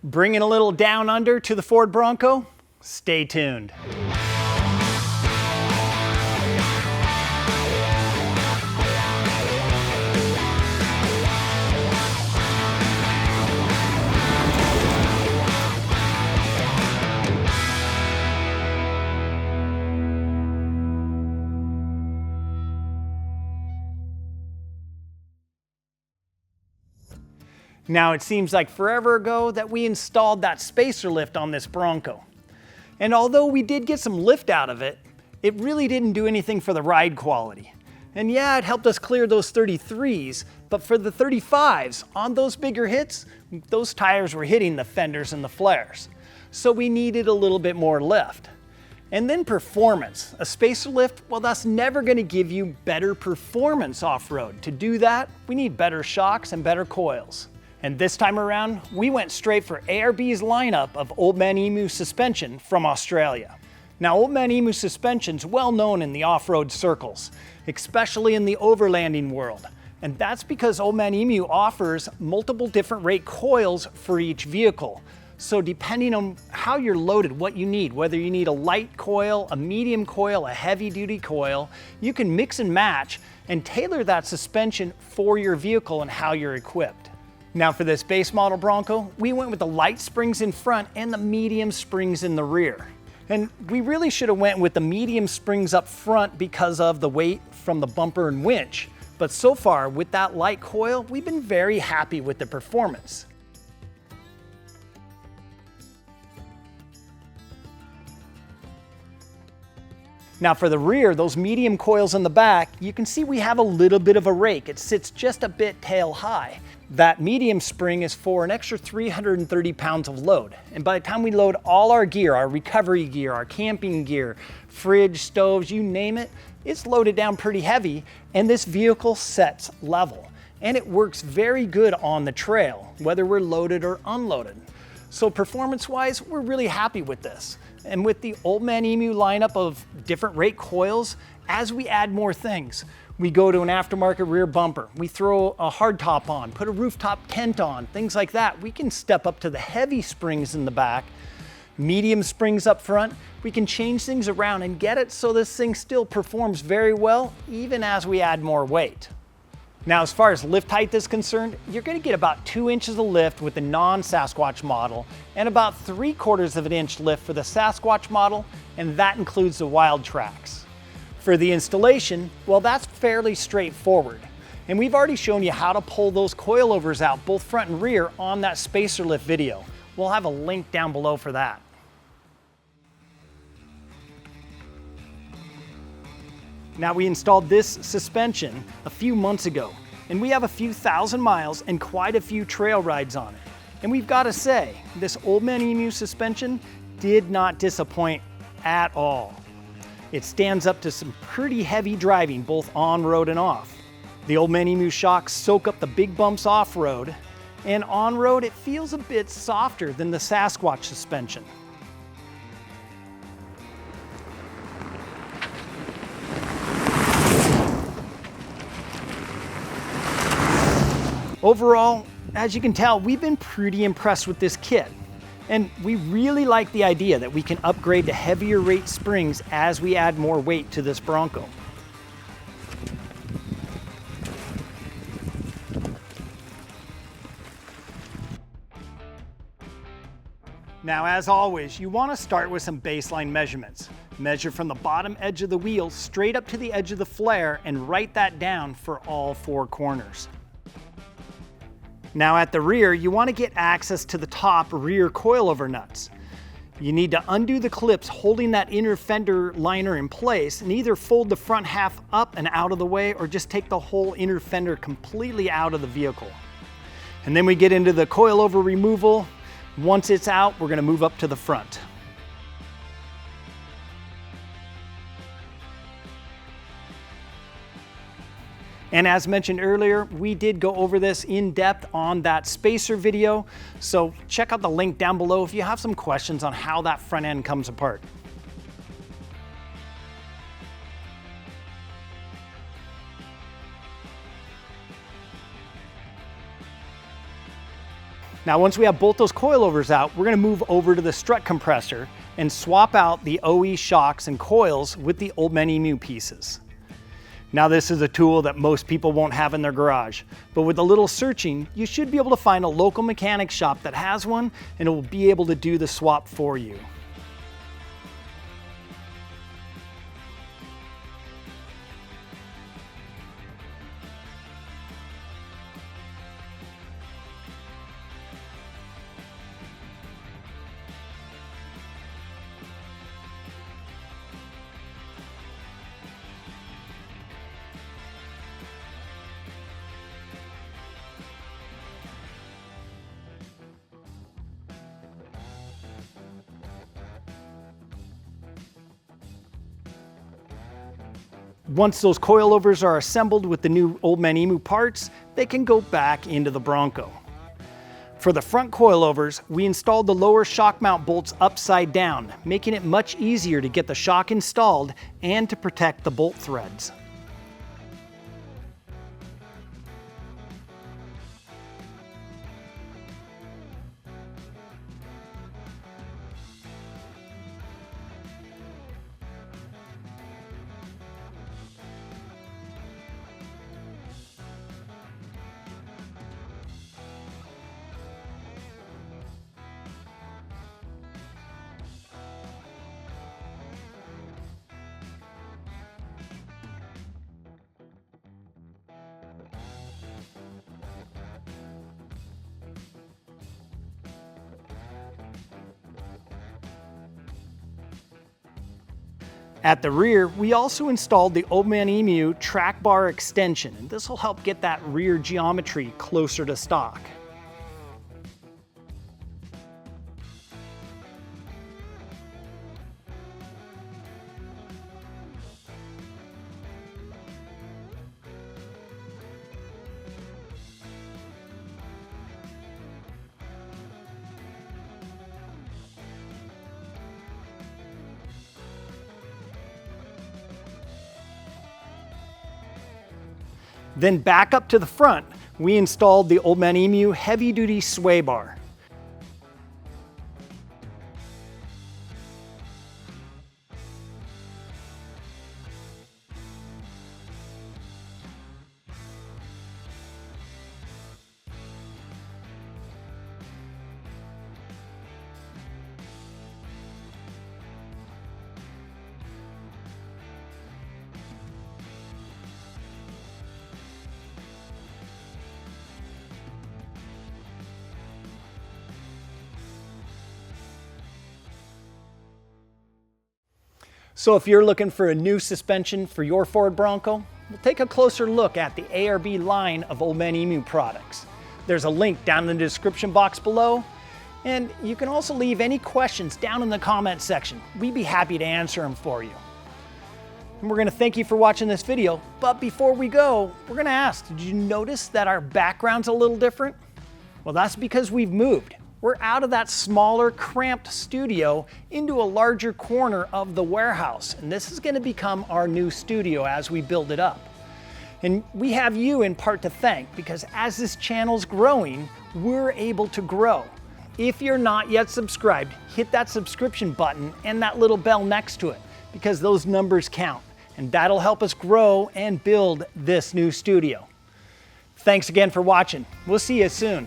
Bringing a little down under to the Ford Bronco? Stay tuned. Now it seems like forever ago that we installed that spacer lift on this Bronco. And although we did get some lift out of it, it really didn't do anything for the ride quality. And yeah, it helped us clear those 33s, but for the 35s, on those bigger hits, those tires were hitting the fenders and the flares. So we needed a little bit more lift. And then performance. A spacer lift, well, that's never gonna give you better performance off-road. To do that, we need better shocks and better coils. And this time around, we went straight for ARB's lineup of Old Man Emu suspension from Australia. Now, Old Man Emu suspension's well known in the off-road circles, especially in the overlanding world. And that's because Old Man Emu offers multiple different rate coils for each vehicle. So depending on how you're loaded, what you need, whether you need a light coil, a medium coil, a heavy-duty coil, you can mix and match and tailor that suspension for your vehicle and how you're equipped. Now for this base model Bronco, we went with the light springs in front and the medium springs in the rear. And we really should have went with the medium springs up front because of the weight from the bumper and winch. But so far, with that light coil, we've been very happy with the performance. Now for the rear, those medium coils in the back, you can see we have a little bit of a rake. It sits just a bit tail high. That medium spring is for an extra 330 pounds of load. And by the time we load all our gear, our recovery gear, our camping gear, fridge, stoves, you name it, it's loaded down pretty heavy, and this vehicle sets level. And it works very good on the trail, whether we're loaded or unloaded. So performance-wise, we're really happy with this. And with the Old Man Emu lineup of different rate coils, as we add more things, we go to an aftermarket rear bumper, we throw a hardtop on, put a rooftop tent on, things like that. We can step up to the heavy springs in the back, medium springs up front. We can change things around and get it so this thing still performs very well, even as we add more weight. Now, as far as lift height is concerned, you're gonna get about 2 inches of lift with the non-Sasquatch model and about 3/4 of an inch lift for the Sasquatch model, and that includes the Wild Tracks. For the installation, well, that's fairly straightforward. And we've already shown you how to pull those coilovers out, both front and rear, on that spacer lift video. We'll have a link down below for that. Now, we installed this suspension a few months ago, and we have a few thousand miles and quite a few trail rides on it. And we've got to say, this Old Man Emu suspension did not disappoint at all. It stands up to some pretty heavy driving, both on-road and off. The Old Man Emu shocks soak up the big bumps off-road, and on-road it feels a bit softer than the Sasquatch suspension. Overall, as you can tell, we've been pretty impressed with this kit. And we really like the idea that we can upgrade to heavier rate springs as we add more weight to this Bronco. Now, as always, you want to start with some baseline measurements. Measure from the bottom edge of the wheel straight up to the edge of the flare and write that down for all 4 corners. Now at the rear, you want to get access to the top rear coilover nuts. You need to undo the clips holding that inner fender liner in place and either fold the front half up and out of the way or just take the whole inner fender completely out of the vehicle. And then we get into the coilover removal. Once it's out, we're going to move up to the front. And as mentioned earlier, we did go over this in depth on that spacer video. So check out the link down below if you have some questions on how that front end comes apart. Now once we have both those coilovers out, we're going to move over to the strut compressor and swap out the OE shocks and coils with the Old Man Emu pieces. Now this is a tool that most people won't have in their garage, but with a little searching, you should be able to find a local mechanic shop that has one and it will be able to do the swap for you. Once those coilovers are assembled with the new Old Man Emu parts, they can go back into the Bronco. For the front coilovers, we installed the lower shock mount bolts upside down, making it much easier to get the shock installed and to protect the bolt threads. At the rear, we also installed the Old Man Emu track bar extension, and this will help get that rear geometry closer to stock. Then back up to the front, we installed the Old Man Emu heavy-duty sway bar. So if you're looking for a new suspension for your Ford Bronco, we'll take a closer look at the ARB line of Old Man Emu products. There's a link down in the description box below, and you can also leave any questions down in the comment section. We'd be happy to answer them for you. And we're going to thank you for watching this video, but before we go, we're going to ask, did you notice that our background's a little different? Well, that's because we've moved. We're out of that smaller, cramped studio into a larger corner of the warehouse, and this is going to become our new studio as we build it up. And we have you in part to thank, because as this channel's growing, we're able to grow. If you're not yet subscribed, hit that subscription button and that little bell next to it, because those numbers count, and that'll help us grow and build this new studio. Thanks again for watching. We'll see you soon.